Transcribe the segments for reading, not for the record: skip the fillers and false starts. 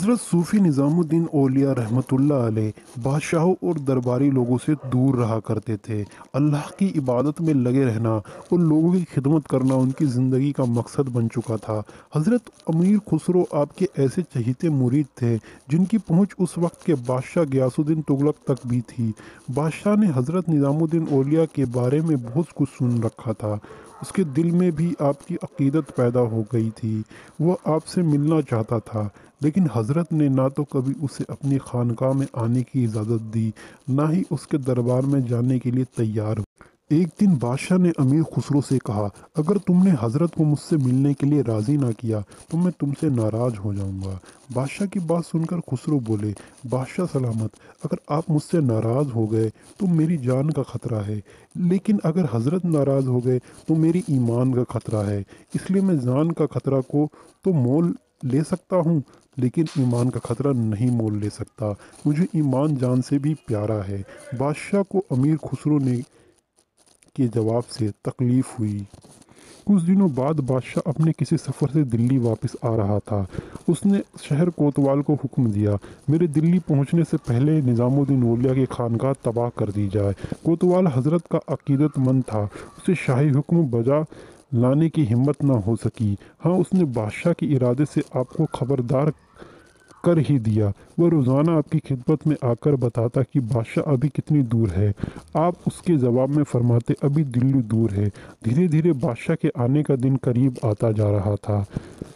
हज़रत सूफ़ी निज़ामुद्दीन औलिया रहमतुल्लाह अलैह बादशाहों और दरबारी लोगों से दूर रहा करते थे। अल्लाह की इबादत में लगे रहना और लोगों की खिदमत करना उनकी ज़िंदगी का मकसद बन चुका था। हज़रत अमीर खुसरो आपके ऐसे चहीते मुरीद थे जिनकी पहुँच उस वक्त के बादशाह गियासुद्दीन तुगलक तक भी थी। बादशाह ने हज़रत निज़ामुद्दीन औलिया के बारे में बहुत कुछ सुन रखा था। उसके दिल में भी आपकी अक़ीदत पैदा हो गई थी। वह आपसे मिलना चाहता था, लेकिन हज़रत ने ना तो कभी उसे अपनी खानकाह में आने की इजाज़त दी, ना ही उसके दरबार में जाने के लिए तैयार हुआ। एक दिन बादशाह ने अमीर खुसरो से कहा, अगर तुमने हज़रत को मुझसे मिलने के लिए राज़ी ना किया तो मैं तुमसे नाराज़ हो जाऊंगा। बादशाह की बात सुनकर खुसरो बोले, बादशाह सलामत, अगर आप मुझसे नाराज़ हो गए तो मेरी जान का ख़तरा है, लेकिन अगर हज़रत नाराज़ हो गए तो मेरी ईमान का ख़तरा है। इसलिए मैं जान का ख़तरा को तो मोल ले सकता हूँ, लेकिन ईमान का ख़तरा नहीं मोल ले सकता। मुझे ईमान जान से भी प्यारा है। बादशाह को अमीर खुसरो ने के जवाब से तकलीफ़ हुई। कुछ दिनों बाद बादशाह अपने किसी सफ़र से दिल्ली वापस आ रहा था। उसने शहर कोतवाल को हुक्म दिया, मेरे दिल्ली पहुंचने से पहले निज़ामुद्दीन औलिया की खानकाह तबाह कर दी जाए। कोतवाल हज़रत का अक़ीदतमंद था, उसे शाही हुक्म बजा लाने की हिम्मत न हो सकी। हाँ, उसने बादशाह के इरादे से आपको खबरदार कर ही दिया। वह रोज़ाना आपकी खिदमत में आकर बताता कि बादशाह अभी कितनी दूर है। आप उसके जवाब में फरमाते, अभी दिल्ली दूर है। धीरे धीरे बादशाह के आने का दिन करीब आता जा रहा था।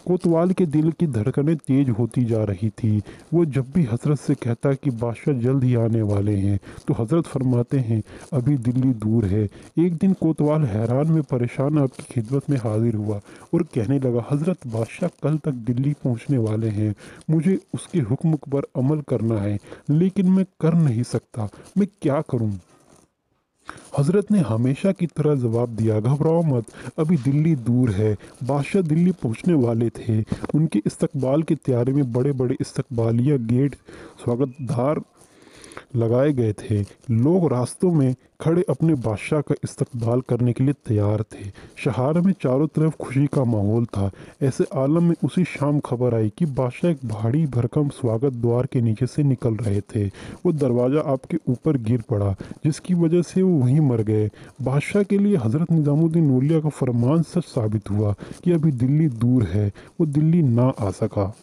कोतवाल के दिल की धड़कनें तेज होती जा रही थी। वो जब भी हज़रत से कहता कि बादशाह जल्द ही आने वाले हैं, तो हज़रत फरमाते हैं, अभी दिल्ली दूर है। एक दिन कोतवाल हैरान में परेशान आपकी खिदमत में हाजिर हुआ और कहने लगा, हज़रत बादशाह कल तक दिल्ली पहुंचने वाले हैं। मुझे उसके हुक्म पर अमल करना है, लेकिन मैं कर नहीं सकता। मैं क्या करूं? हज़रत ने हमेशा की तरह जवाब दिया, घबराओ मत, अभी दिल्ली दूर है। बादशाह दिल्ली पहुंचने वाले थे। उनके इस्तकबाल की तैयारी में बड़े बड़े इस्तकबालिया गेट, स्वागतद्वार लगाए गए थे। लोग रास्तों में खड़े अपने बादशाह का इस्तकबाल करने के लिए तैयार थे। शहर में चारों तरफ खुशी का माहौल था। ऐसे आलम में उसी शाम खबर आई कि बादशाह एक भारी भरकम स्वागत द्वार के नीचे से निकल रहे थे। वो दरवाज़ा आपके ऊपर गिर पड़ा, जिसकी वजह से वो वहीं मर गए। बादशाह के लिए हज़रत निज़ामुद्दीन औलिया का फरमान सच साबित हुआ कि अभी दिल्ली दूर है। वो दिल्ली ना आ सका।